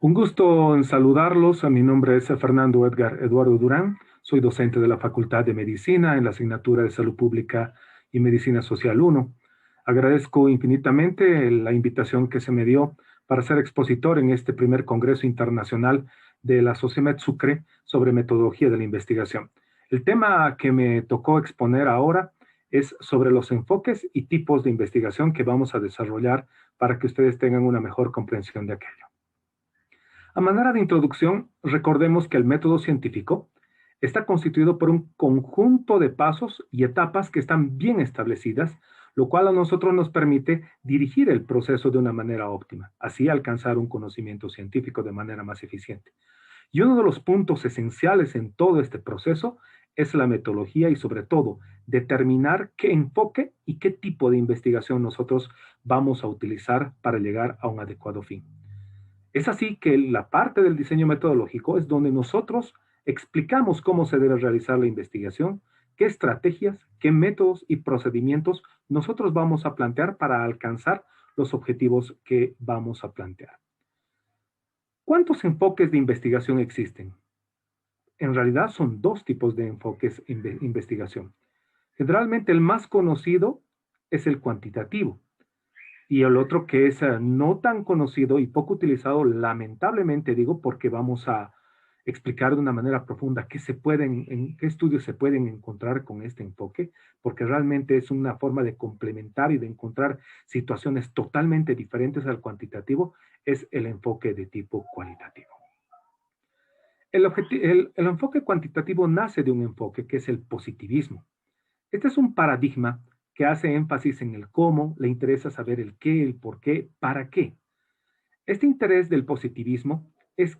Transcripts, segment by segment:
Un gusto en saludarlos. Mi nombre es Fernando Edgar Eduardo Durán. Soy docente de la Facultad de Medicina en la asignatura de Salud Pública y Medicina Social 1. Agradezco infinitamente la invitación que se me dio para ser expositor en este primer Congreso Internacional de la SOCIMED Sucre sobre metodología de la investigación. El tema que me tocó exponer ahora es sobre los enfoques y tipos de investigación que vamos a desarrollar para que ustedes tengan una mejor comprensión de aquello. A manera de introducción, recordemos que el método científico está constituido por un conjunto de pasos y etapas que están bien establecidas, lo cual a nosotros nos permite dirigir el proceso de una manera óptima, así alcanzar un conocimiento científico de manera más eficiente. Y uno de los puntos esenciales en todo este proceso es la metodología y sobre todo determinar qué enfoque y qué tipo de investigación nosotros vamos a utilizar para llegar a un adecuado fin. Es así que la parte del diseño metodológico es donde nosotros explicamos cómo se debe realizar la investigación, qué estrategias, qué métodos y procedimientos nosotros vamos a plantear para alcanzar los objetivos que vamos a plantear. ¿Cuántos enfoques de investigación existen? En realidad son dos tipos de enfoques de investigación. Generalmente el más conocido es el cuantitativo, y el otro que es no tan conocido y poco utilizado, lamentablemente digo, porque vamos a explicar de una manera profunda qué estudios se pueden encontrar con este enfoque, porque realmente es una forma de complementar y de encontrar situaciones totalmente diferentes al cuantitativo, es el enfoque de tipo cualitativo. El enfoque cuantitativo nace de un enfoque que es el positivismo. Este es un paradigma que hace énfasis en el cómo, le interesa saber el qué, el por qué, para qué. Este interés del positivismo es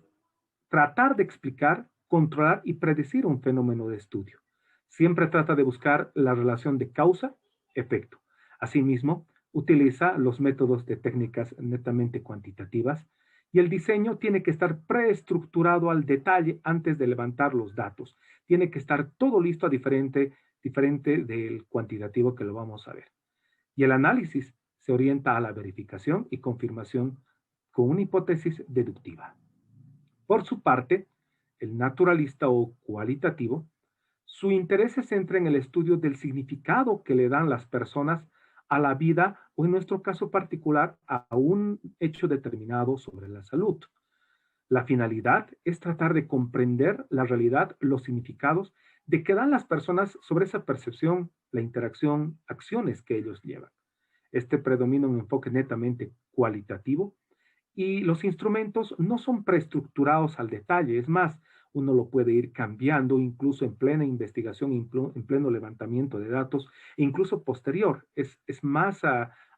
tratar de explicar, controlar y predecir un fenómeno de estudio. Siempre trata de buscar la relación de causa-efecto. Asimismo, utiliza los métodos de técnicas netamente cuantitativas y el diseño tiene que estar preestructurado al detalle antes de levantar los datos. Tiene que estar todo listo a diferente del cuantitativo que lo vamos a ver. Y el análisis se orienta a la verificación y confirmación con una hipótesis deductiva. Por su parte, el naturalista o cualitativo, su interés se centra en el estudio del significado que le dan las personas a la vida o en nuestro caso particular a un hecho determinado sobre la salud. La finalidad es tratar de comprender la realidad, los significados de que dan las personas sobre esa percepción, la interacción, acciones que ellos llevan. Este predomina un enfoque netamente cualitativo y los instrumentos no son preestructurados al detalle. Es más, uno lo puede ir cambiando incluso en plena investigación, en pleno levantamiento de datos, e incluso posterior. Es más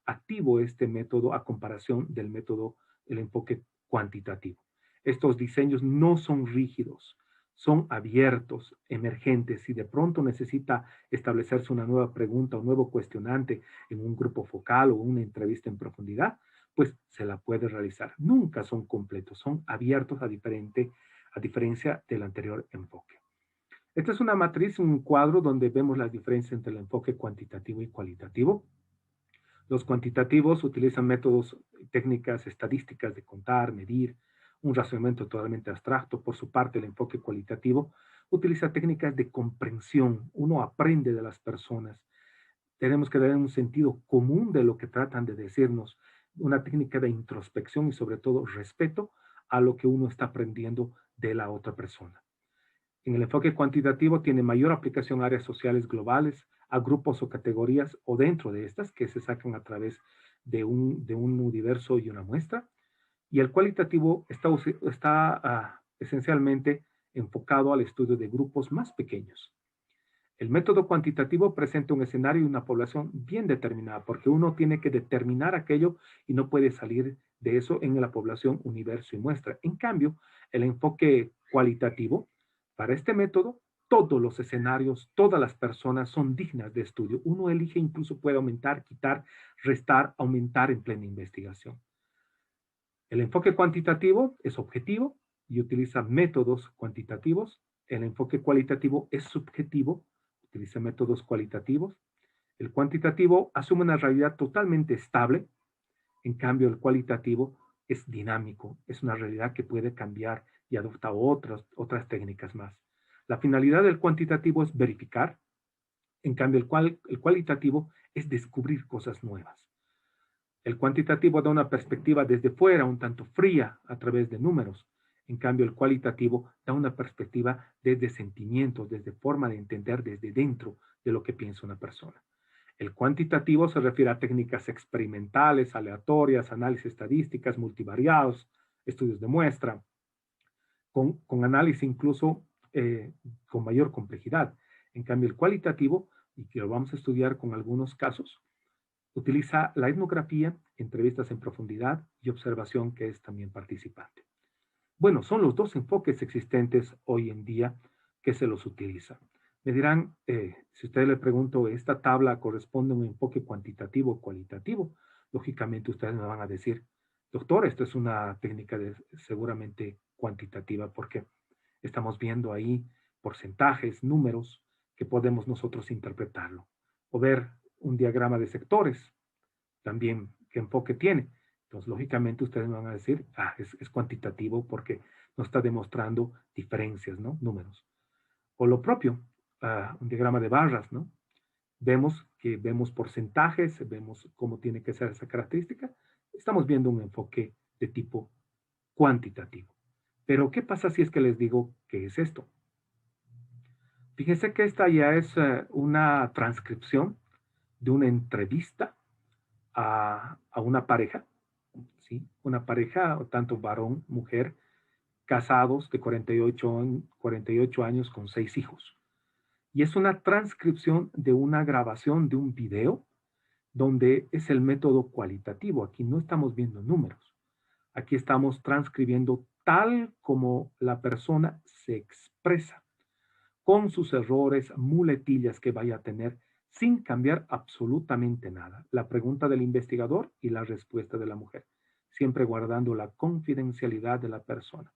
activo este método a comparación del método, el enfoque cuantitativo. Estos diseños no son rígidos, son abiertos, emergentes. Si de pronto necesita establecerse una nueva pregunta, un nuevo cuestionante en un grupo focal o una entrevista en profundidad, pues se la puede realizar. Nunca son completos, son abiertos a diferencia del anterior enfoque. Esta es una matriz, un cuadro donde vemos las diferencias entre el enfoque cuantitativo y cualitativo. Los cuantitativos utilizan métodos, técnicas estadísticas de contar, medir, un razonamiento totalmente abstracto. Por su parte, el enfoque cualitativo utiliza técnicas de comprensión. Uno aprende de las personas. Tenemos que dar un sentido común de lo que tratan de decirnos, una técnica de introspección y sobre todo respeto a lo que uno está aprendiendo de la otra persona. En el enfoque cuantitativo tiene mayor aplicación a áreas sociales globales, a grupos o categorías o dentro de estas que se sacan a través de un universo y una muestra. Y el cualitativo está esencialmente enfocado al estudio de grupos más pequeños. El método cuantitativo presenta un escenario y una población bien determinada, porque uno tiene que determinar aquello y no puede salir de eso en la población, universo y muestra. En cambio, el enfoque cualitativo, para este método, todos los escenarios, todas las personas son dignas de estudio. Uno elige, incluso puede aumentar, quitar, restar, aumentar en plena investigación. El enfoque cuantitativo es objetivo y utiliza métodos cuantitativos. El enfoque cualitativo es subjetivo, utiliza métodos cualitativos. El cuantitativo asume una realidad totalmente estable, en cambio el cualitativo es dinámico, es una realidad que puede cambiar y adopta otras técnicas más. La finalidad del cuantitativo es verificar, en cambio el cualitativo es descubrir cosas nuevas. El cuantitativo da una perspectiva desde fuera, un tanto fría, a través de números. En cambio, el cualitativo da una perspectiva desde sentimientos, desde forma de entender desde dentro de lo que piensa una persona. El cuantitativo se refiere a técnicas experimentales, aleatorias, análisis estadísticas, multivariados, estudios de muestra, con análisis incluso con mayor complejidad. En cambio, el cualitativo, y que lo vamos a estudiar con algunos casos, utiliza la etnografía, entrevistas en profundidad y observación que es también participante. Bueno, son los dos enfoques existentes hoy en día que se los utiliza. Me dirán, si ustedes le pregunto, ¿esta tabla corresponde a un enfoque cuantitativo o cualitativo? Lógicamente ustedes me van a decir, doctor, esto es una técnica seguramente cuantitativa porque estamos viendo ahí porcentajes, números que podemos nosotros interpretarlo. O ver un diagrama de sectores, también qué enfoque tiene. Entonces, lógicamente, ustedes me van a decir, es cuantitativo porque nos está demostrando diferencias, ¿no? Números. O lo propio, un diagrama de barras, ¿no? Vemos porcentajes, vemos cómo tiene que ser esa característica. Estamos viendo un enfoque de tipo cuantitativo. Pero, ¿qué pasa si es que les digo qué es esto? Fíjense que esta ya es una transcripción de una entrevista a una pareja, ¿sí? Una pareja, tanto varón, mujer, casados de 48 años con 6 hijos. Y es una transcripción de una grabación de un video donde es el método cualitativo. Aquí no estamos viendo números. Aquí estamos transcribiendo tal como la persona se expresa, con sus errores, muletillas que vaya a tener, sin cambiar absolutamente nada. La pregunta del investigador y la respuesta de la mujer, siempre guardando la confidencialidad de la persona.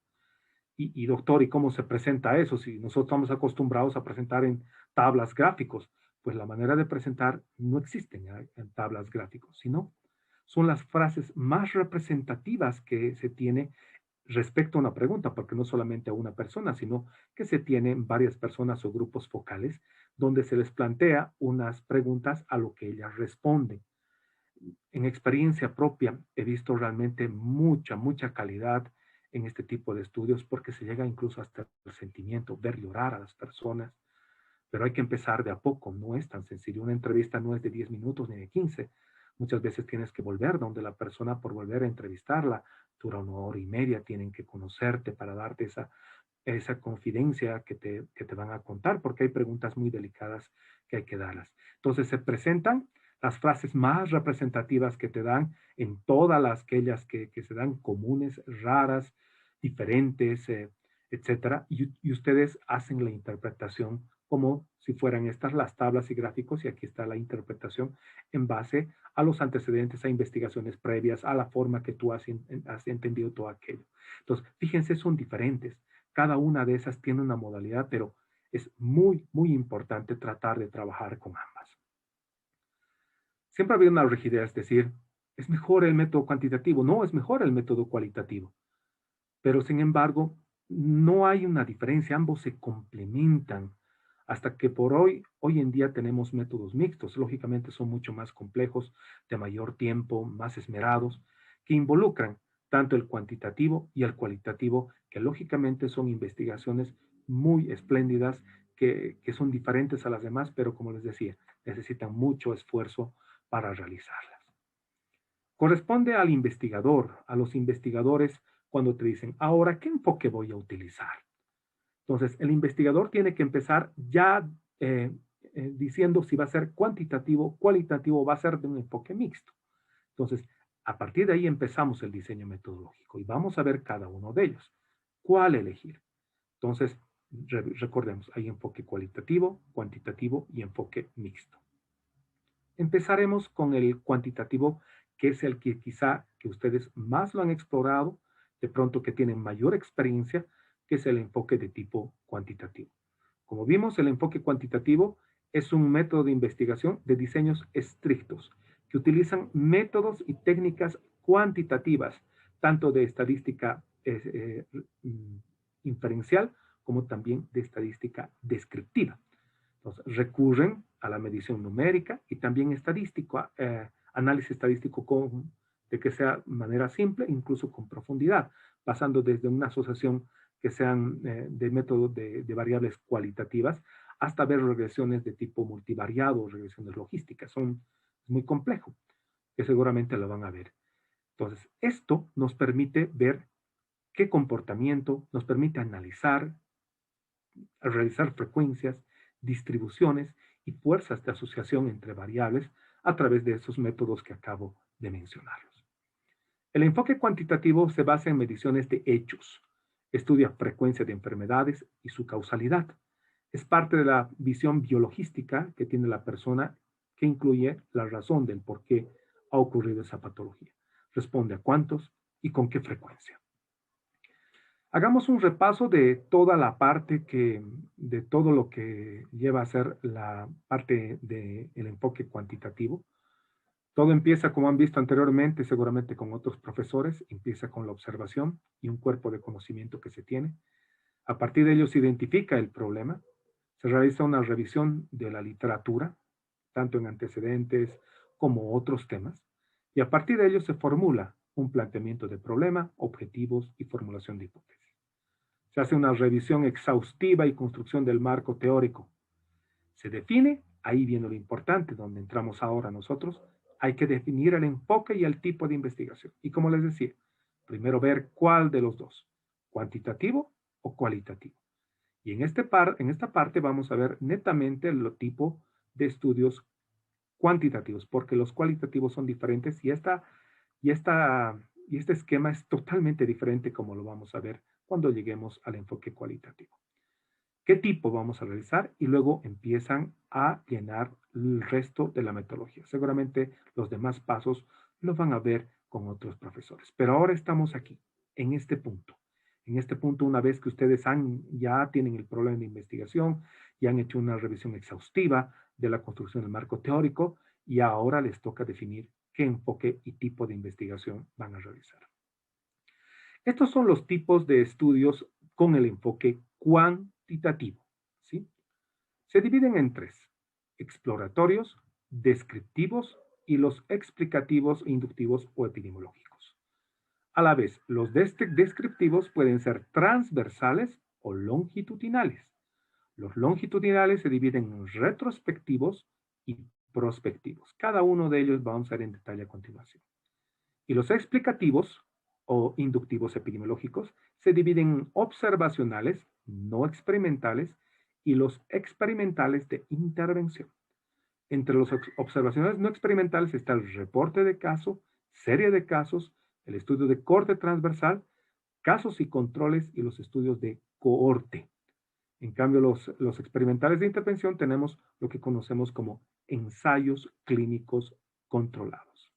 Y doctor, ¿y cómo se presenta eso? Si nosotros estamos acostumbrados a presentar en tablas gráficos, pues la manera de presentar no existen en tablas gráficos, sino son las frases más representativas que se tiene respecto a una pregunta, porque no solamente a una persona, sino que se tienen varias personas o grupos focales donde se les plantea unas preguntas a lo que ellas responden. En experiencia propia he visto realmente mucha calidad en este tipo de estudios porque se llega incluso hasta el sentimiento, ver llorar a las personas, pero hay que empezar de a poco, no es tan sencillo. Una entrevista no es de 10 minutos ni de 15. Muchas veces tienes que volver donde la persona por volver a entrevistarla dura 1 hora y media, tienen que conocerte para darte esa confidencia que te van a contar, porque hay preguntas muy delicadas que hay que darlas. Entonces se presentan las frases más representativas que te dan en todas las aquellas que se dan comunes, raras, diferentes, etcétera, y ustedes hacen la interpretación como si fueran estas las tablas y gráficos, y aquí está la interpretación en base a los antecedentes, a investigaciones previas, a la forma que tú has entendido todo aquello. Entonces, fíjense, son diferentes. Cada una de esas tiene una modalidad, pero es muy importante tratar de trabajar con ambas. Siempre ha habido una rigidez, es decir, es mejor el método cuantitativo, no, es mejor el método cualitativo. Pero sin embargo, no hay una diferencia, ambos se complementan hasta que hoy en día tenemos métodos mixtos, lógicamente son mucho más complejos, de mayor tiempo, más esmerados, que involucran tanto el cuantitativo y el cualitativo, que lógicamente son investigaciones muy espléndidas, que son diferentes a las demás, pero como les decía, necesitan mucho esfuerzo para realizarlas. Corresponde al investigador, a los investigadores, cuando te dicen, ahora, ¿qué enfoque voy a utilizar? Entonces, el investigador tiene que empezar ya diciendo si va a ser cuantitativo, cualitativo, va a ser de un enfoque mixto. Entonces, a partir de ahí empezamos el diseño metodológico y vamos a ver cada uno de ellos. ¿Cuál elegir? Entonces, recordemos, hay enfoque cualitativo, cuantitativo y enfoque mixto. Empezaremos con el cuantitativo, que es el que quizá que ustedes más lo han explorado, de pronto que tienen mayor experiencia, que es el enfoque de tipo cuantitativo. Como vimos, el enfoque cuantitativo es un método de investigación de diseños estrictos, que utilizan métodos y técnicas cuantitativas tanto de estadística inferencial como también de estadística descriptiva. Entonces, recurren a la medición numérica y también análisis estadístico de que sea de manera simple, incluso con profundidad, pasando desde una asociación que sean de métodos de variables cualitativas hasta ver regresiones de tipo multivariado, regresiones logísticas. Es muy complejo, que seguramente lo van a ver. Entonces, esto nos permite ver qué comportamiento, nos permite analizar, realizar frecuencias, distribuciones y fuerzas de asociación entre variables a través de esos métodos que acabo de mencionarlos. El enfoque cuantitativo se basa en mediciones de hechos, estudia frecuencia de enfermedades y su causalidad. Es parte de la visión biologística que tiene la persona, que incluye la razón del por qué ha ocurrido esa patología. Responde a cuántos y con qué frecuencia. Hagamos un repaso de toda la parte de todo lo que lleva a ser la parte del enfoque cuantitativo. Todo empieza, como han visto anteriormente, seguramente con otros profesores, empieza con la observación y un cuerpo de conocimiento que se tiene. A partir de ello se identifica el problema, se realiza una revisión de la literatura, tanto en antecedentes como otros temas, y a partir de ello se formula un planteamiento de problema, objetivos y formulación de hipótesis. Se hace una revisión exhaustiva y construcción del marco teórico. Se define, ahí viene lo importante, donde entramos ahora nosotros, hay que definir el enfoque y el tipo de investigación. Y como les decía, primero ver cuál de los dos, cuantitativo o cualitativo. Y en esta parte vamos a ver netamente el tipo de estudios cuantitativos, porque los cualitativos son diferentes y este esquema es totalmente diferente como lo vamos a ver cuando lleguemos al enfoque cualitativo. ¿Qué tipo vamos a realizar? Y luego empiezan a llenar el resto de la metodología. Seguramente los demás pasos los van a ver con otros profesores. Pero ahora estamos aquí, en este punto. En este punto, una vez que ustedes ya tienen el problema de investigación y han hecho una revisión exhaustiva de la construcción del marco teórico, y ahora les toca definir qué enfoque y tipo de investigación van a realizar. Estos son los tipos de estudios con el enfoque cuantitativo, ¿sí? Se dividen en tres: exploratorios, descriptivos y los explicativos, inductivos o epidemiológicos. A la vez, los descriptivos pueden ser transversales o longitudinales. Los longitudinales se dividen en retrospectivos y prospectivos. Cada uno de ellos vamos a ver en detalle a continuación. Y los explicativos o inductivos epidemiológicos se dividen en observacionales, no experimentales, y los experimentales de intervención. Entre los observacionales no experimentales está el reporte de caso, serie de casos, el estudio de corte transversal, casos y controles y los estudios de cohorte. En cambio, los experimentales de intervención tenemos lo que conocemos como ensayos clínicos controlados.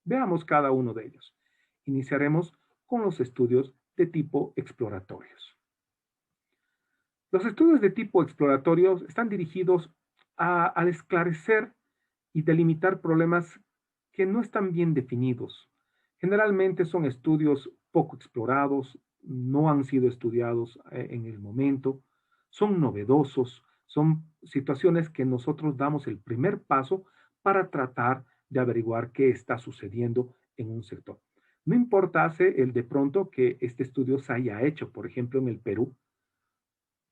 Veamos cada uno de ellos. Iniciaremos con los estudios de tipo exploratorios. Los estudios de tipo exploratorios están dirigidos al esclarecer y delimitar problemas que no están bien definidos. Generalmente son estudios poco explorados, no han sido estudiados en el momento, son novedosos, son situaciones que nosotros damos el primer paso para tratar de averiguar qué está sucediendo en un sector. No importase el de pronto que este estudio se haya hecho, por ejemplo, en el Perú,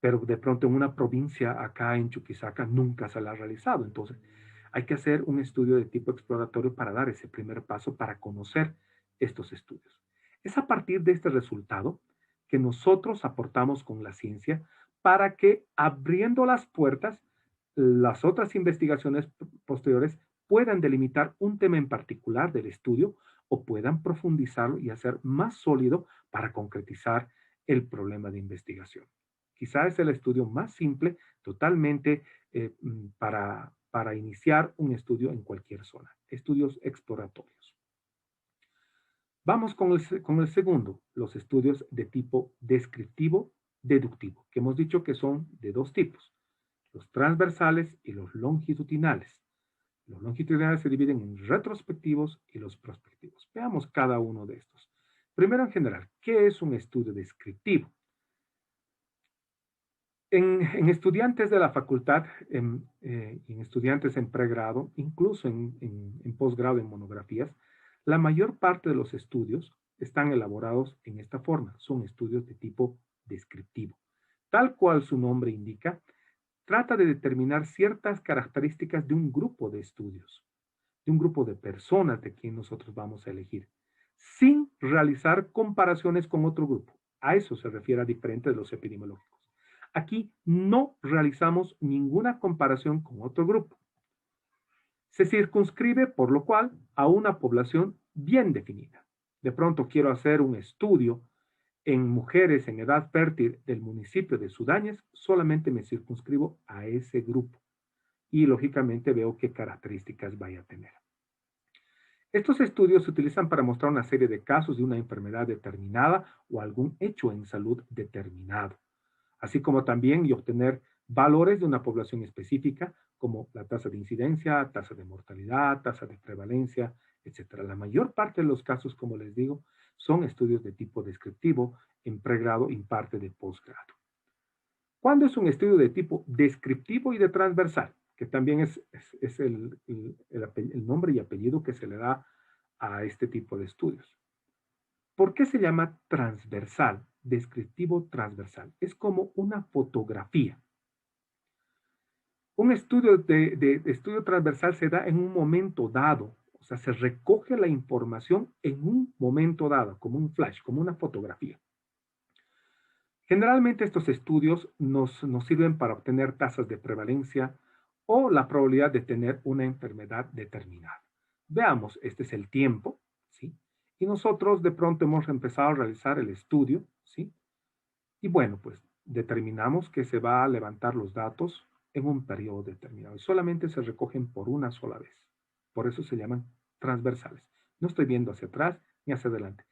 pero de pronto en una provincia acá en Chuquisaca nunca se la ha realizado. Entonces, hay que hacer un estudio de tipo exploratorio para dar ese primer paso para conocer estos estudios. Es a partir de este resultado que nosotros aportamos con la ciencia para que, abriendo las puertas, las otras investigaciones posteriores puedan delimitar un tema en particular del estudio o puedan profundizarlo y hacer más sólido para concretizar el problema de investigación. Quizás es el estudio más simple totalmente para iniciar un estudio en cualquier zona. Estudios exploratorios. Vamos con el segundo, los estudios de tipo descriptivo-deductivo, que hemos dicho que son de dos tipos, los transversales y los longitudinales. Los longitudinales se dividen en retrospectivos y los prospectivos. Veamos cada uno de estos. Primero, en general, ¿qué es un estudio descriptivo? En estudiantes de la facultad, en estudiantes en pregrado, incluso en posgrado, en monografías, la mayor parte de los estudios están elaborados en esta forma. Son estudios de tipo descriptivo. Tal cual su nombre indica, trata de determinar ciertas características de un grupo de estudios, de un grupo de personas de quien nosotros vamos a elegir, sin realizar comparaciones con otro grupo. A eso se refiere a diferente de los epidemiológicos. Aquí no realizamos ninguna comparación con otro grupo. Se circunscribe, por lo cual, a una población bien definida. De pronto quiero hacer un estudio en mujeres en edad fértil del municipio de Sudáñez, solamente me circunscribo a ese grupo y lógicamente veo qué características vaya a tener. Estos estudios se utilizan para mostrar una serie de casos de una enfermedad determinada o algún hecho en salud determinado, así como también y obtener valores de una población específica, como la tasa de incidencia, tasa de mortalidad, tasa de prevalencia, etcétera. La mayor parte de los casos, como les digo, son estudios de tipo descriptivo en pregrado y parte de posgrado. ¿Cuándo es un estudio de tipo descriptivo y de transversal? Que también es el nombre y apellido que se le da a este tipo de estudios. ¿Por qué se llama transversal? Descriptivo transversal. Es como una fotografía. Un estudio de estudio transversal se da en un momento dado, o sea, se recoge la información en un momento dado, como un flash, como una fotografía. Generalmente estos estudios nos sirven para obtener tasas de prevalencia o la probabilidad de tener una enfermedad determinada. Veamos, este es el tiempo, ¿sí? Y nosotros de pronto hemos empezado a realizar el estudio, ¿sí? Y bueno, pues determinamos que se va a levantar los datos en un periodo determinado y solamente se recogen por una sola vez. Por eso se llaman transversales. No estoy viendo hacia atrás ni hacia adelante.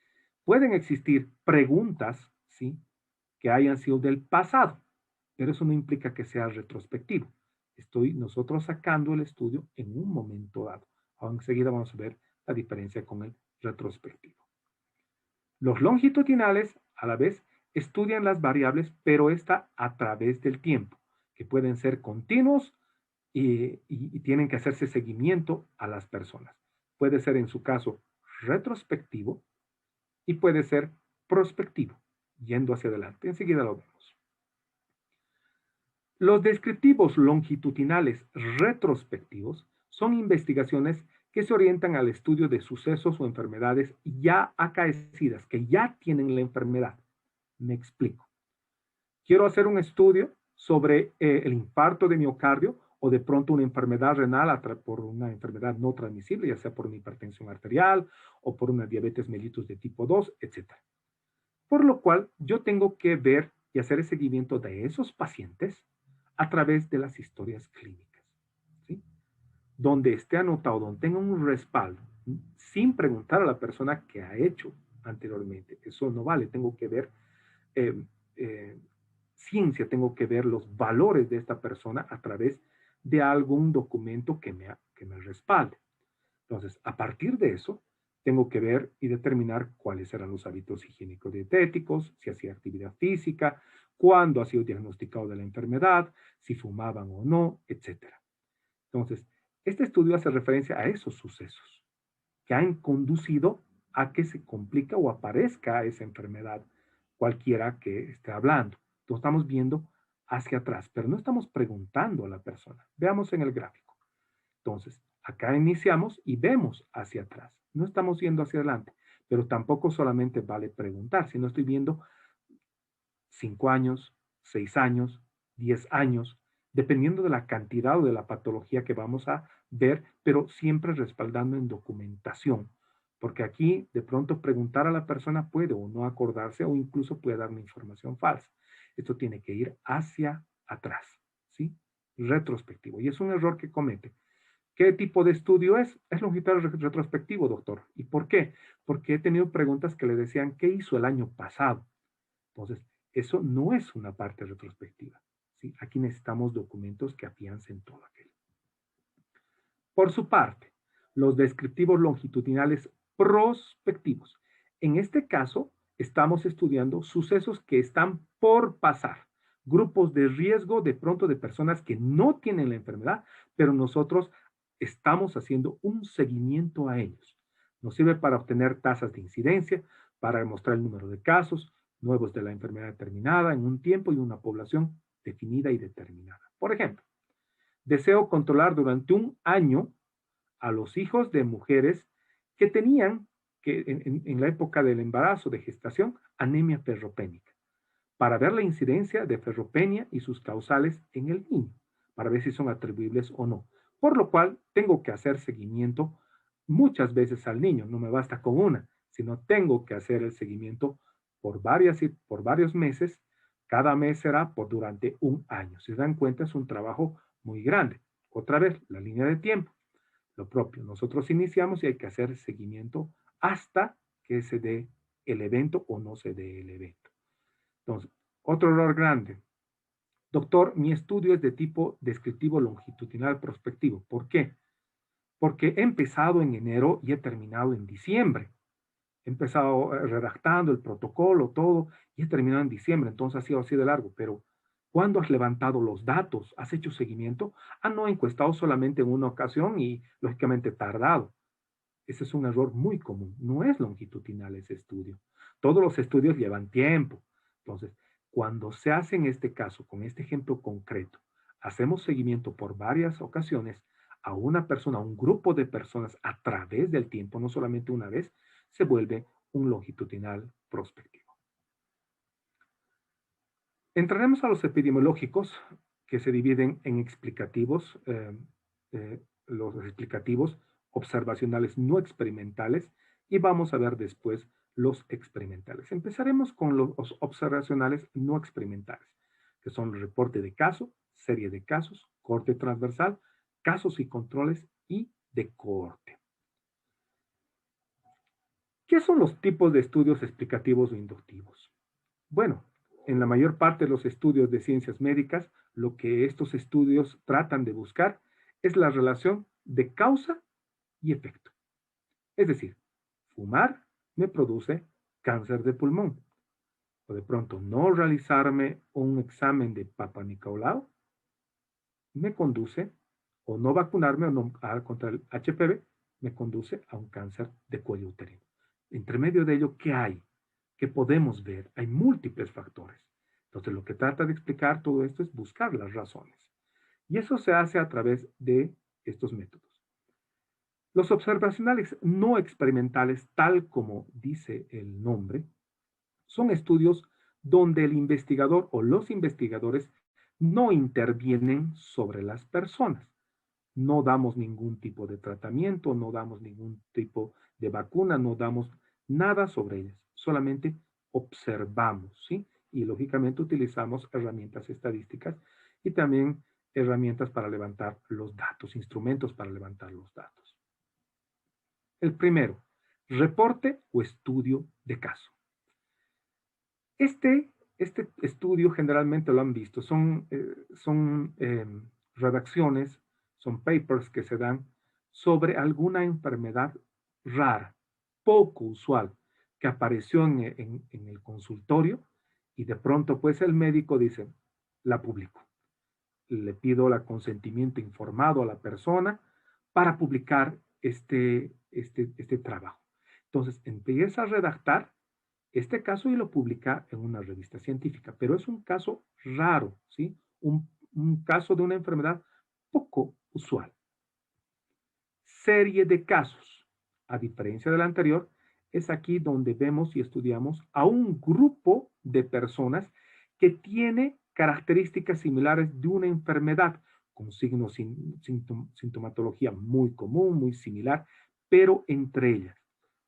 Pueden existir preguntas, ¿sí? Que hayan sido del pasado, pero eso no implica que sea retrospectivo. Estoy nosotros sacando el estudio en un momento dado. Ahora enseguida vamos a ver la diferencia con el retrospectivo. Los longitudinales, a la vez, estudian las variables, pero esta a través del tiempo, que pueden ser continuos y tienen que hacerse seguimiento a las personas. Puede ser en su caso retrospectivo y puede ser prospectivo, yendo hacia adelante. Enseguida lo vemos. Los descriptivos longitudinales retrospectivos son investigaciones que se orientan al estudio de sucesos o enfermedades ya acaecidas, que ya tienen la enfermedad. Me explico. Quiero hacer un estudio sobre el infarto de miocardio o de pronto una enfermedad renal por una enfermedad no transmisible, ya sea por una hipertensión arterial o por una diabetes mellitus de tipo 2, etc. Por lo cual, yo tengo que ver y hacer el seguimiento de esos pacientes a través de las historias clínicas, ¿sí? Donde esté anotado, donde tenga un respaldo, ¿sí? Sin preguntar a la persona que ha hecho anteriormente. Eso no vale, tengo que ver eh, eh, ciencia, tengo que ver los valores de esta persona a través de algún documento que me respalde. Entonces, a partir de eso, tengo que ver y determinar cuáles eran los hábitos higiénicos dietéticos, si hacía actividad física, cuándo ha sido diagnosticado de la enfermedad, si fumaban o no, etc. Entonces, este estudio hace referencia a esos sucesos que han conducido a que se complique o aparezca esa enfermedad, cualquiera que esté hablando. Entonces, estamos viendo hacia atrás, pero no estamos preguntando a la persona. Veamos en el gráfico. Entonces, acá iniciamos y vemos hacia atrás. No estamos yendo hacia adelante, pero tampoco solamente vale preguntar, sino estoy viendo 5 años, 6 años, 10 años, dependiendo de la cantidad o de la patología que vamos a ver, pero siempre respaldando en documentación. Porque aquí de pronto preguntar a la persona puede o no acordarse o incluso puede darme información falsa. Esto tiene que ir hacia atrás, ¿sí? Retrospectivo. Y es un error que comete. ¿Qué tipo de estudio es? Es longitudinal retrospectivo, doctor. ¿Y por qué? Porque he tenido preguntas que le decían, ¿qué hizo el año pasado? Entonces, eso no es una parte retrospectiva, ¿sí? Aquí necesitamos documentos que afiancen todo aquello. Por su parte, los descriptivos longitudinales prospectivos En este caso, estamos estudiando sucesos que están por pasar, grupos de riesgo de pronto de personas que no tienen la enfermedad, pero nosotros estamos haciendo un seguimiento a ellos. Nos sirve para obtener tasas de incidencia, para demostrar el número de casos nuevos de la enfermedad determinada en un tiempo y una población definida y determinada. Por ejemplo, deseo controlar durante un año a los hijos de mujeres que tenían, que en la época del embarazo, de gestación, anemia ferropénica, para ver la incidencia de ferropenia y sus causales en el niño, para ver si son atribuibles o no. Por lo cual, tengo que hacer seguimiento muchas veces al niño, no me basta con una, sino tengo que hacer el seguimiento por varios meses, cada mes será por durante un año. Si se dan cuenta, es un trabajo muy grande. Otra vez, la línea de tiempo lo propio. Nosotros iniciamos y hay que hacer seguimiento hasta que se dé el evento o no se dé el evento. Entonces, otro error grande. Doctor, mi estudio es de tipo descriptivo longitudinal prospectivo. ¿Por qué? Porque he empezado en enero y he terminado en diciembre. He empezado redactando el protocolo, todo, y he terminado en diciembre. Entonces ha sido así de largo. Pero, ¿cuándo has levantado los datos? ¿Has hecho seguimiento? Ah, no, he encuestado solamente en una ocasión y, lógicamente, tardado. Ese es un error muy común. No es longitudinal ese estudio. Todos los estudios llevan tiempo. Entonces, cuando se hace en este caso, con este ejemplo concreto, hacemos seguimiento por varias ocasiones a una persona, a un grupo de personas a través del tiempo, no solamente una vez, se vuelve un longitudinal prospectivo. Entraremos a los epidemiológicos, que se dividen en explicativos, los explicativos observacionales no experimentales, y vamos a ver después los experimentales. Empezaremos con los observacionales no experimentales, que son el reporte de caso, serie de casos, corte transversal, casos y controles y de cohorte. ¿Qué son los tipos de estudios explicativos o inductivos? Bueno, en la mayor parte de los estudios de ciencias médicas, lo que estos estudios tratan de buscar es la relación de causa y efecto. Es decir, fumar me produce cáncer de pulmón. O de pronto no realizarme un examen de Papa Nicolau me conduce, o no vacunarme o no, contra el HPV me conduce a un cáncer de cuello uterino. Entre medio de ello, ¿qué hay? ¿Qué podemos ver? Hay múltiples factores. Entonces, lo que trata de explicar todo esto es buscar las razones. Y eso se hace a través de estos métodos. Los observacionales no experimentales, tal como dice el nombre, son estudios donde el investigador o los investigadores no intervienen sobre las personas. No damos ningún tipo de tratamiento, no damos ningún tipo de vacuna, no damos nada sobre ellas, solamente observamos, ¿sí? Y lógicamente utilizamos herramientas estadísticas y también herramientas para levantar los datos, instrumentos para levantar los datos. El primero, reporte o estudio de caso. Este estudio generalmente lo han visto, son redacciones, son papers que se dan sobre alguna enfermedad rara, poco usual, que apareció en el consultorio y de pronto pues el médico dice, la publico. Le pido el consentimiento informado a la persona para publicar este trabajo. Entonces empieza a redactar este caso y lo publica en una revista científica, pero es un caso raro, ¿sí? Un caso de una enfermedad poco usual. Serie de casos. A diferencia del anterior, es aquí donde vemos y estudiamos a un grupo de personas que tiene características similares de una enfermedad con signos, sintomatología muy común, muy similar, pero entre ellas.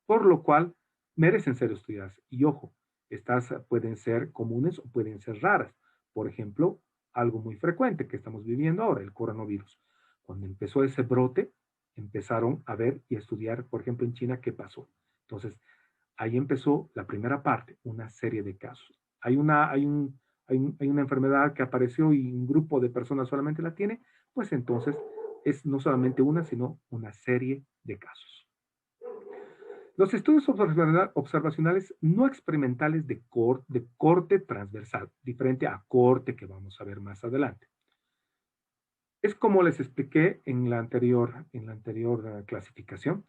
Por lo cual, merecen ser estudiadas. Y ojo, estas pueden ser comunes o pueden ser raras. Por ejemplo, algo muy frecuente que estamos viviendo ahora, el coronavirus. Cuando empezó ese brote, empezaron a ver y a estudiar, por ejemplo, en China, qué pasó. Entonces, ahí empezó la primera parte, una serie de casos. Hay una enfermedad que apareció y un grupo de personas solamente la tiene, pues entonces es no solamente una, sino una serie de casos. Los estudios observacionales no experimentales de corte transversal, diferente a corte que vamos a ver más adelante. Es como les expliqué en la anterior clasificación.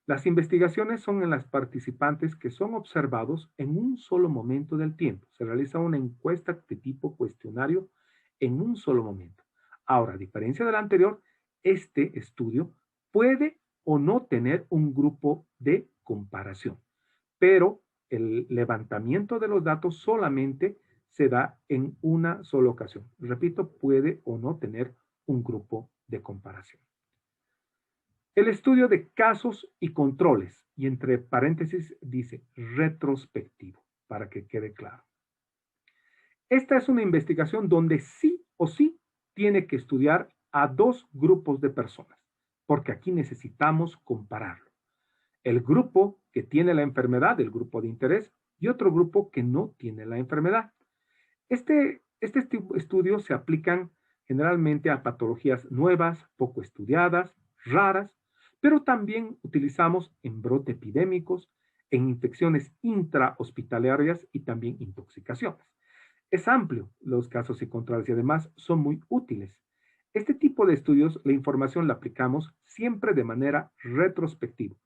Las investigaciones son en las participantes que son observados en un solo momento del tiempo. Se realiza una encuesta de tipo cuestionario en un solo momento. Ahora, a diferencia del anterior, este estudio puede o no tener un grupo de comparación, pero el levantamiento de los datos solamente se da en una sola ocasión. Repito, puede o no tener un grupo de comparación. El estudio de casos y controles, y entre paréntesis dice retrospectivo, para que quede claro. Esta es una investigación donde sí o sí tiene que estudiar a dos grupos de personas, porque aquí necesitamos compararlo. El grupo que tiene la enfermedad, el grupo de interés, y otro grupo que no tiene la enfermedad. Este estudio se aplican generalmente a patologías nuevas, poco estudiadas, raras, pero también utilizamos en brotes epidémicos, en infecciones intrahospitalarias y también intoxicaciones. Es amplio los casos y controles y además son muy útiles. Este tipo de estudios, la información la aplicamos siempre de manera retrospectiva,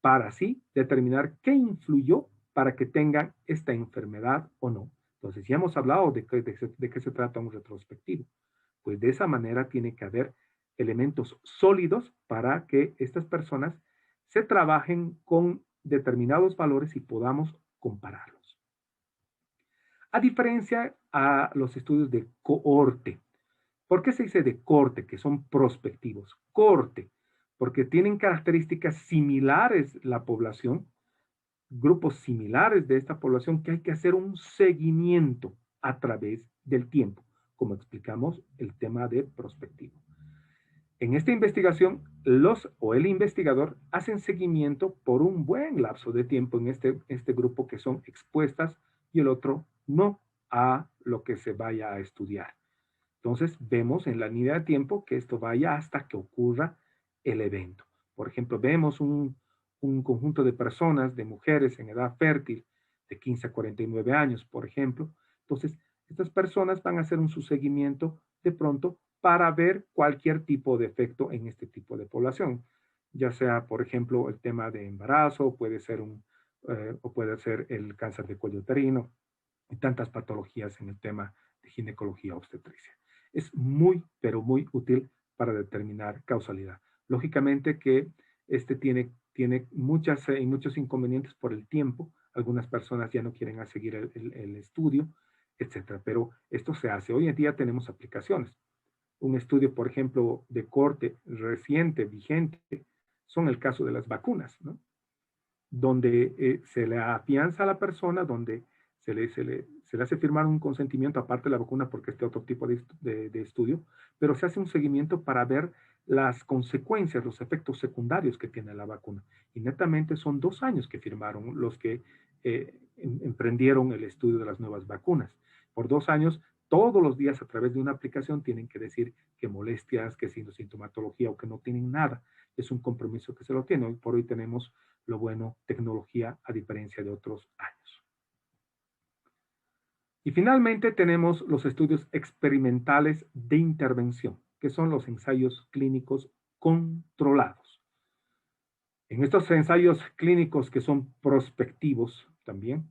para así determinar qué influyó para que tengan esta enfermedad o no. Entonces, ya hemos hablado de qué se trata un retrospectivo. Pues de esa manera tiene que haber elementos sólidos para que estas personas se trabajen con determinados valores y podamos compararlos. A diferencia a los estudios de cohorte. ¿Por qué se dice de corte, que son prospectivos? Corte, porque tienen características similares la población, grupos similares de esta población que hay que hacer un seguimiento a través del tiempo, como explicamos el tema de prospectivo. En esta investigación, los o el investigador hacen seguimiento por un buen lapso de tiempo en este grupo que son expuestas y el otro no a lo que se vaya a estudiar. Entonces, vemos en la línea de tiempo que esto vaya hasta que ocurra el evento. Por ejemplo, vemos un conjunto de personas, de mujeres en edad fértil, de 15 a 49 años, por ejemplo. Entonces, estas personas van a hacer un seguimiento de pronto para ver cualquier tipo de efecto en este tipo de población, ya sea, por ejemplo, el tema de embarazo, puede ser o puede ser el cáncer de cuello uterino y tantas patologías en el tema de ginecología obstetricia. Es muy, pero muy útil para determinar causalidad. Lógicamente que este tiene muchos inconvenientes por el tiempo. Algunas personas ya no quieren seguir el estudio, etcétera. Pero esto se hace. Hoy en día tenemos aplicaciones. Un estudio, por ejemplo, de corte reciente, vigente, son el caso de las vacunas, ¿no? Donde se le afianza a la persona, donde se le hace firmar un consentimiento aparte de la vacuna porque este otro tipo de estudio, pero se hace un seguimiento para ver las consecuencias, los efectos secundarios que tiene la vacuna. Y netamente son 2 años que firmaron los que emprendieron el estudio de las nuevas vacunas. Por 2 años, todos los días a través de una aplicación tienen que decir que molestias, que sintomatología o que no tienen nada. Es un compromiso que se lo tiene. Hoy por hoy tenemos lo bueno, tecnología a diferencia de otros años. Y finalmente tenemos los estudios experimentales de intervención, que son los ensayos clínicos controlados. En estos ensayos clínicos que son prospectivos también,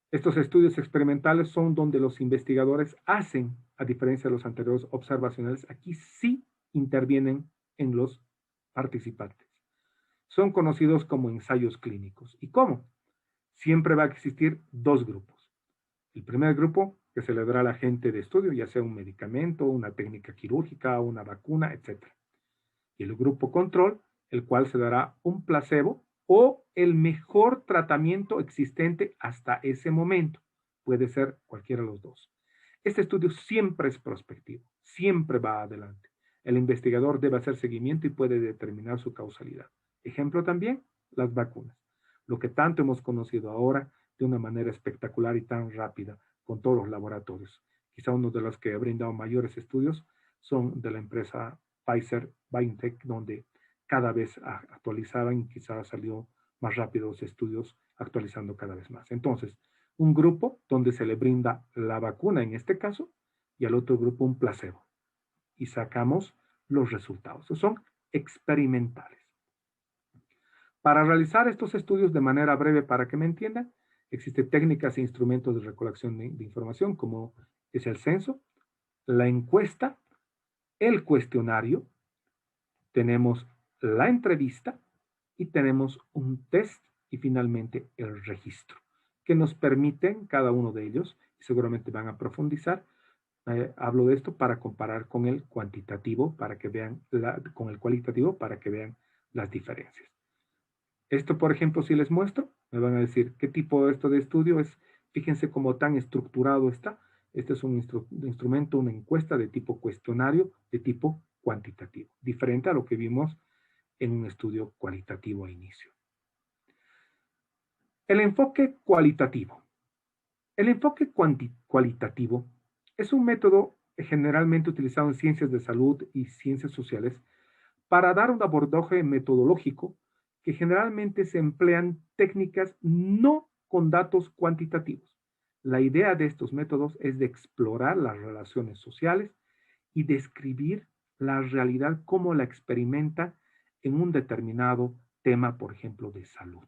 estos estudios experimentales son donde los investigadores hacen, a diferencia de los anteriores observacionales, aquí sí intervienen en los participantes. Son conocidos como ensayos clínicos. ¿Y cómo? Siempre va a existir dos grupos. El primer grupo, que se le dará al agente de estudio, ya sea un medicamento, una técnica quirúrgica, una vacuna, etc. Y el grupo control, el cual se dará un placebo o el mejor tratamiento existente hasta ese momento. Puede ser cualquiera de los dos. Este estudio siempre es prospectivo, siempre va adelante. El investigador debe hacer seguimiento y puede determinar su causalidad. Ejemplo también, las vacunas. Lo que tanto hemos conocido ahora de una manera espectacular y tan rápida con todos los laboratorios. Quizá uno de los que ha brindado mayores estudios son de la empresa Pfizer BioNTech, donde cada vez actualizaban y quizás salió más rápido los estudios actualizando cada vez más. Entonces, un grupo donde se le brinda la vacuna en este caso y al otro grupo un placebo y sacamos los resultados. Son experimentales. Para realizar estos estudios de manera breve para que me entiendan, existen técnicas e instrumentos de recolección de información como es el censo, la encuesta, el cuestionario, tenemos la entrevista y tenemos un test y finalmente el registro, que nos permiten cada uno de ellos, y seguramente van a profundizar, hablo de esto para comparar con el cuantitativo, para que vean, con el cualitativo, para que vean las diferencias. Esto, por ejemplo, si les muestro, me van a decir qué tipo de esto de estudio es. Fíjense cómo tan estructurado está. Este es un instrumento, una encuesta de tipo cuestionario, de tipo cuantitativo, diferente a lo que vimos en un estudio cualitativo a inicio. El enfoque cualitativo. El enfoque cualitativo es un método generalmente utilizado en ciencias de salud y ciencias sociales para dar un abordaje metodológico que generalmente se emplean técnicas no con datos cuantitativos. La idea de estos métodos es de explorar las relaciones sociales y describir la realidad como la experimenta en un determinado tema, por ejemplo, de salud.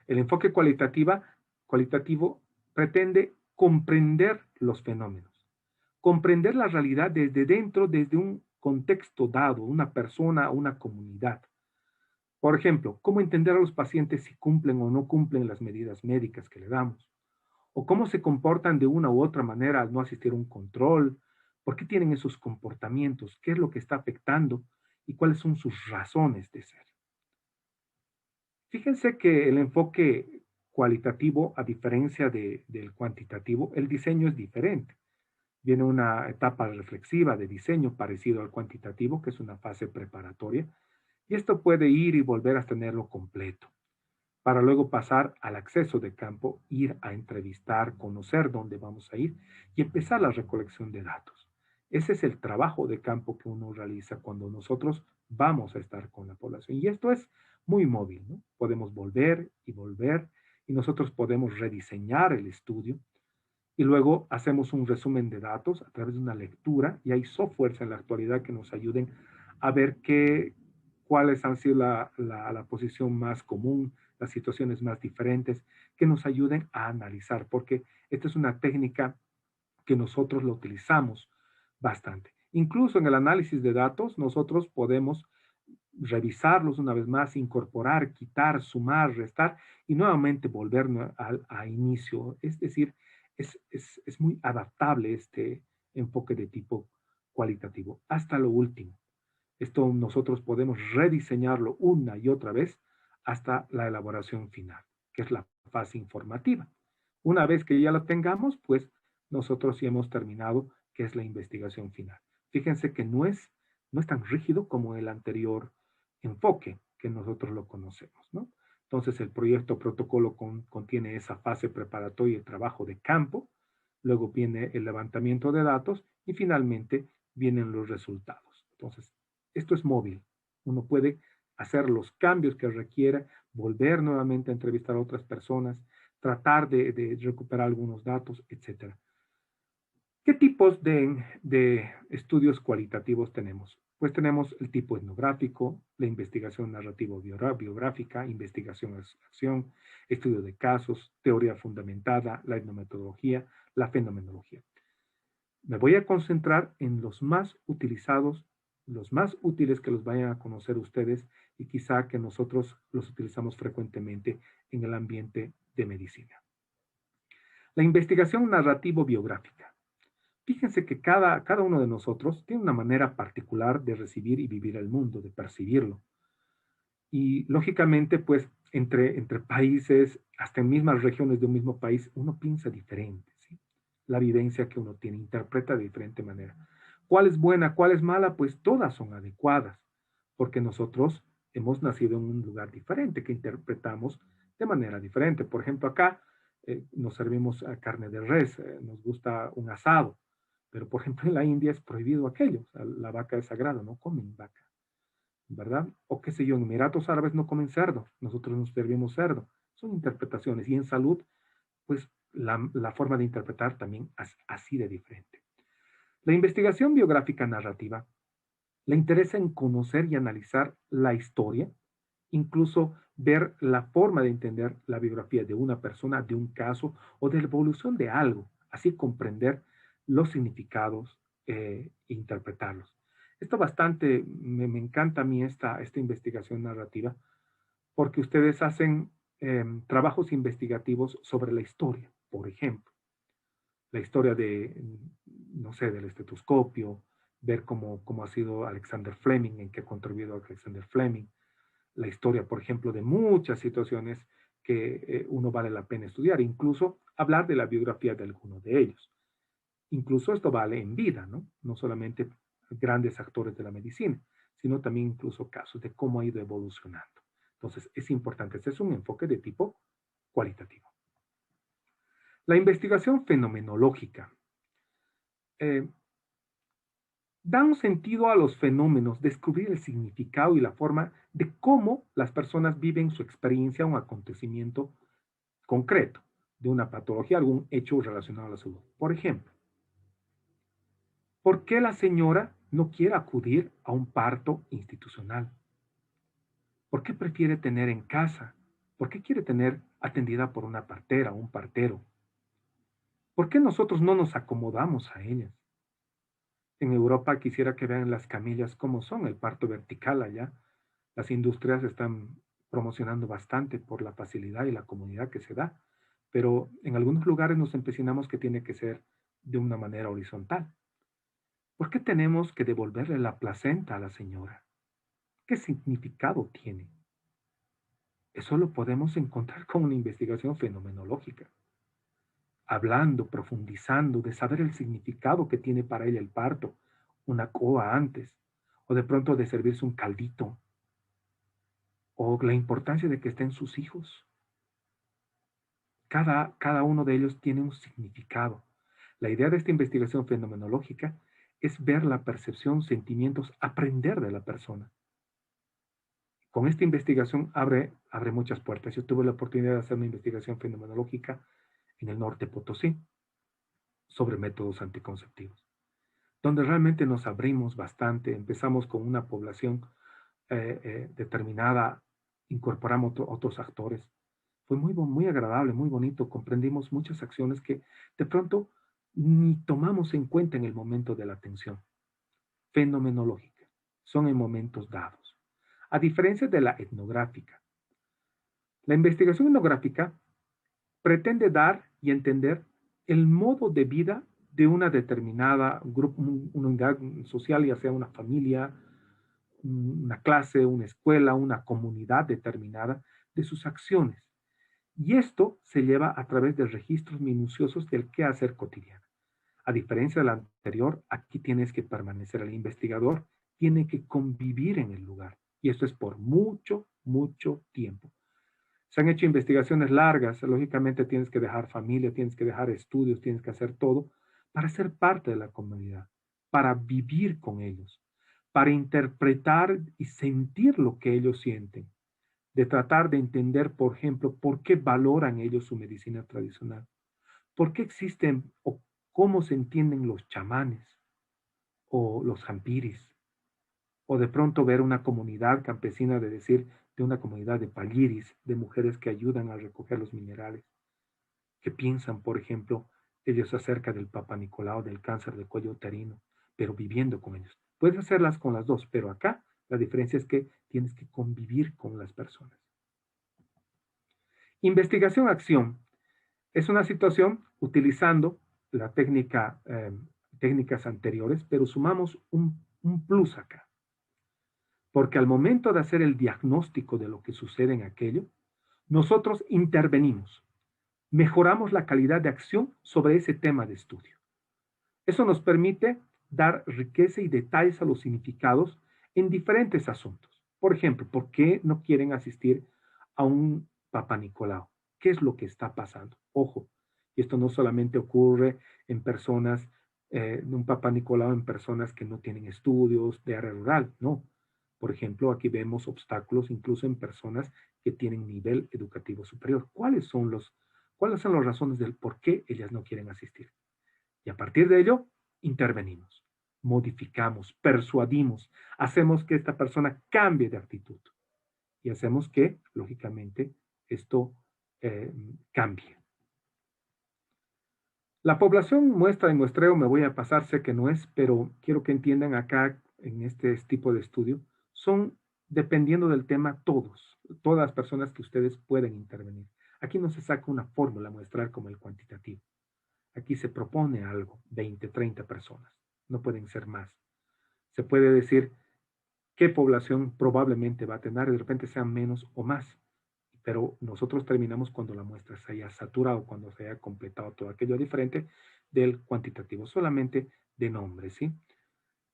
El enfoque cualitativo pretende comprender los fenómenos, comprender la realidad desde dentro, desde un contexto dado, una persona o una comunidad. Por ejemplo, cómo entender a los pacientes si cumplen o no cumplen las medidas médicas que le damos, o cómo se comportan de una u otra manera al no asistir a un control, por qué tienen esos comportamientos, qué es lo que está afectando y cuáles son sus razones de ser. Fíjense que el enfoque cualitativo, a diferencia del cuantitativo, el diseño es diferente. Viene una etapa reflexiva de diseño parecido al cuantitativo, que es una fase preparatoria, y esto puede ir y volver a tenerlo completo, para luego pasar al acceso de campo, ir a entrevistar, conocer dónde vamos a ir y empezar la recolección de datos. Ese es el trabajo de campo que uno realiza cuando nosotros vamos a estar con la población. Y esto es muy móvil, ¿no? Podemos volver y nosotros podemos rediseñar el estudio y luego hacemos un resumen de datos a través de una lectura y hay softwares en la actualidad que nos ayuden a ver cuáles han sido la posición más común, las situaciones más diferentes, que nos ayuden a analizar, porque esta es una técnica que nosotros lo utilizamos bastante. Incluso en el análisis de datos, nosotros podemos revisarlos una vez más, incorporar, quitar, sumar, restar y nuevamente volver a inicio. Es decir, es muy adaptable este enfoque de tipo cualitativo hasta lo último. Esto nosotros podemos rediseñarlo una y otra vez hasta la elaboración final, que es la fase informativa. Una vez que ya lo tengamos, pues nosotros sí hemos terminado, que es la investigación final. Fíjense que no es tan rígido como el anterior enfoque que nosotros lo conocemos, ¿no? Entonces el proyecto protocolo contiene esa fase preparatoria y trabajo de campo, luego viene el levantamiento de datos y finalmente vienen los resultados. Entonces, esto es móvil. Uno puede hacer los cambios que requiera, volver nuevamente a entrevistar a otras personas, tratar de recuperar algunos datos, etcétera. ¿Qué tipos de estudios cualitativos tenemos? Pues tenemos el tipo etnográfico, la investigación narrativo-biográfica, investigación-acción, estudio de casos, teoría fundamentada, la etnometodología, la fenomenología. Me voy a concentrar en los más utilizados, los más útiles que los vayan a conocer ustedes y quizá que nosotros los utilizamos frecuentemente en el ambiente de medicina. La investigación narrativo-biográfica. Fíjense que cada uno de nosotros tiene una manera particular de recibir y vivir el mundo, de percibirlo. Y lógicamente, pues, entre países, hasta en mismas regiones de un mismo país, uno piensa diferente, ¿sí? La vivencia que uno tiene, interpreta de diferente manera. ¿Cuál es buena, cuál es mala? Pues todas son adecuadas, porque nosotros hemos nacido en un lugar diferente, que interpretamos de manera diferente. Por ejemplo, acá nos servimos carne de res, nos gusta un asado, pero por ejemplo en la India es prohibido aquello, o sea, la vaca es sagrada, no comen vaca. ¿verdad? O qué sé yo, en Emiratos Árabes no comen cerdo, nosotros nos servimos cerdo. Son interpretaciones. Y en salud, pues la forma de interpretar también es así de diferente. La investigación biográfica narrativa le interesa en conocer y analizar la historia, incluso ver la forma de entender la biografía de una persona, de un caso o de la evolución de algo, así comprender los significados e interpretarlos. Esto bastante, me encanta a mí esta investigación narrativa, porque ustedes hacen trabajos investigativos sobre la historia, por ejemplo la historia de, no sé, del estetoscopio, ver cómo ha sido Alexander Fleming, en qué ha contribuido Alexander Fleming, la historia, por ejemplo, de muchas situaciones que uno vale la pena estudiar, incluso hablar de la biografía de alguno de ellos. Incluso esto vale en vida, ¿no? No solamente grandes actores de la medicina, sino también incluso casos de cómo ha ido evolucionando. Entonces, es importante, este es un enfoque de tipo cualitativo. La investigación fenomenológica. Eh, Da un sentido a los fenómenos, descubrir el significado y la forma de cómo las personas viven su experiencia, un acontecimiento concreto, de una patología, algún hecho relacionado a la salud. Por ejemplo, ¿por qué la señora no quiere acudir a un parto institucional? ¿Por qué prefiere tener en casa? ¿Por qué quiere tener atendida por una partera o un partero? ¿Por qué nosotros no nos acomodamos a ellas? En Europa quisiera que vean las camillas cómo son, el parto vertical allá. Las industrias están promocionando bastante por la facilidad y la comodidad que se da, pero en algunos lugares nos empecinamos que tiene que ser de una manera horizontal. ¿Por qué tenemos que devolverle la placenta a la señora? ¿Qué significado tiene? Eso lo podemos encontrar con una investigación fenomenológica, hablando, profundizando, de saber el significado que tiene para ella el parto, una coa antes, o de pronto de servirse un caldito, o la importancia de que estén sus hijos. Cada uno de ellos tiene un significado. La idea de esta investigación fenomenológica es ver la percepción, sentimientos, aprender de la persona. Con esta investigación abre muchas puertas. Yo tuve la oportunidad de hacer una investigación fenomenológica en el norte Potosí sobre métodos anticonceptivos, donde realmente nos abrimos bastante. Empezamos con una población determinada, incorporamos otros actores. Fue muy agradable, muy bonito. Comprendimos muchas acciones que de pronto ni tomamos en cuenta en el momento de la atención. Fenomenológica. Son en momentos dados. A diferencia de la etnográfica. La investigación etnográfica pretende dar y entender el modo de vida de una determinada grupo, una unidad social, ya sea una familia, una clase, una escuela, una comunidad determinada, de sus acciones. Y esto se lleva a través de registros minuciosos del quehacer cotidiano. A diferencia del anterior, aquí tienes que permanecer. El investigador tiene que convivir en el lugar. Y esto es por mucho, mucho tiempo. Se han hecho investigaciones largas. Lógicamente tienes que dejar familia, tienes que dejar estudios, tienes que hacer todo para ser parte de la comunidad, para vivir con ellos, para interpretar y sentir lo que ellos sienten, de tratar de entender, por ejemplo, por qué valoran ellos su medicina tradicional, por qué existen o cómo se entienden los chamanes o los jampiris, o de pronto ver una comunidad campesina, de decir, de una comunidad de palliris, de mujeres que ayudan a recoger los minerales, que piensan, por ejemplo, ellos acerca del Papa Nicolau, del cáncer de cuello uterino, pero viviendo con ellos. Puedes hacerlas con las dos, pero acá la diferencia es que tienes que convivir con las personas. Investigación-acción es una situación utilizando la técnicas anteriores, pero sumamos un plus acá. Porque al momento de hacer el diagnóstico de lo que sucede en aquello, nosotros intervenimos, mejoramos la calidad de acción sobre ese tema de estudio. Eso nos permite dar riqueza y detalles a los significados en diferentes asuntos. Por ejemplo, ¿por qué no quieren asistir a un Papa Nicolau? ¿Qué es lo que está pasando? Ojo, y esto no solamente ocurre en personas, un Papa Nicolau en personas que no tienen estudios de área rural, no. Por ejemplo, aquí vemos obstáculos incluso en personas que tienen nivel educativo superior. Cuáles son las razones del por qué ellas no quieren asistir? Y a partir de ello, intervenimos, modificamos, persuadimos, hacemos que esta persona cambie de actitud y hacemos que, lógicamente, esto cambie. La población muestra y muestreo me voy a pasar, sé que no es, pero quiero que entiendan acá en este tipo de estudio, son dependiendo del tema todas las personas que ustedes pueden intervenir. Aquí no se saca una fórmula muestral como el cuantitativo. Aquí se propone algo, 20, 30 personas, no pueden ser más. Se puede decir qué población probablemente va a tener, de repente sean menos o más, pero nosotros terminamos cuando la muestra se haya saturado, cuando se haya completado todo aquello diferente del cuantitativo, solamente de nombres, ¿sí?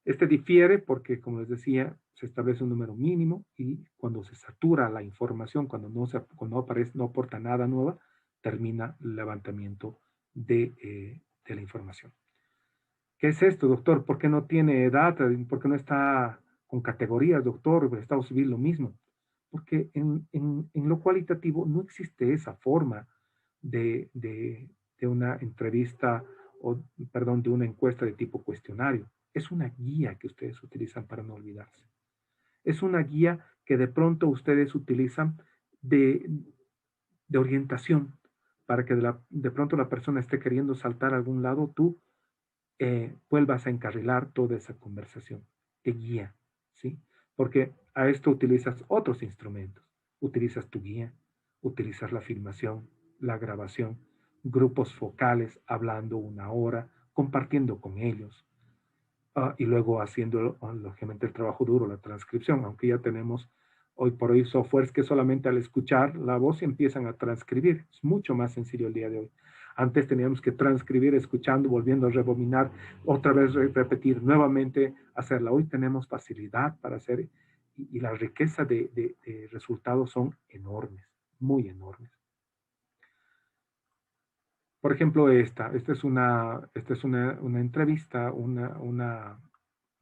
Este difiere porque, como les decía, se establece un número mínimo y cuando se satura la información, cuando no aparece, no aporta nada nueva, termina el levantamiento de la información. ¿Qué es esto, doctor? ¿Por qué no tiene edad? ¿Por qué no está con categorías, doctor? El Estado civil lo mismo. Porque en lo cualitativo no existe esa forma de una entrevista o, perdón, de una encuesta de tipo cuestionario. Es una guía que ustedes utilizan para no olvidarse. Es una guía que de pronto ustedes utilizan de, de orientación para que de pronto la persona esté queriendo saltar a algún lado, tú vuelvas a encarrilar toda esa conversación. Te guía, ¿sí? Porque a esto utilizas otros instrumentos. Utilizas tu guía, utilizas la filmación, la grabación, grupos focales, hablando una hora, compartiendo con ellos, y luego haciendo, lógicamente, el trabajo duro, la transcripción, aunque ya tenemos hoy por hoy softwares que solamente al escuchar la voz empiezan a transcribir. Es mucho más sencillo el día de hoy. Antes teníamos que transcribir escuchando, volviendo a rebobinar, otra vez repetir, nuevamente hacerla. Hoy tenemos facilidad para hacer y la riqueza de resultados son enormes, muy enormes. Por ejemplo, esta es una entrevista, un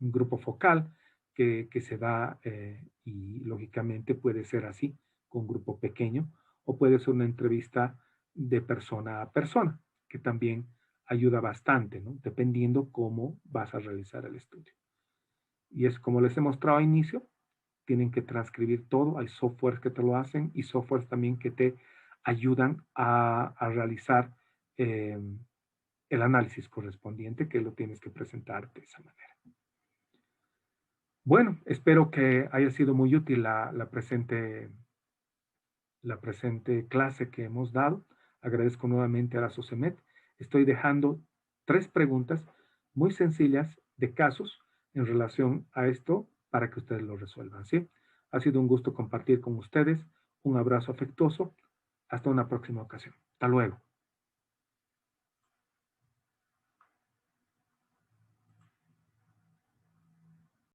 grupo focal que se da y lógicamente puede ser así, con grupo pequeño, o puede ser una entrevista de persona a persona, que también ayuda bastante, ¿no? Dependiendo cómo vas a realizar el estudio. Y es como les he mostrado a inicio, tienen que transcribir todo, hay softwares que te lo hacen y softwares también que te ayudan a realizar eh, el análisis correspondiente que lo tienes que presentar de esa manera. Bueno, espero que haya sido muy útil la presente clase que hemos dado. Agradezco nuevamente a la SOCEMET. Estoy dejando 3 preguntas muy sencillas de casos en relación a esto para que ustedes lo resuelvan, ¿sí? Ha sido un gusto compartir con ustedes. Un abrazo afectuoso. Hasta una próxima ocasión. Hasta luego.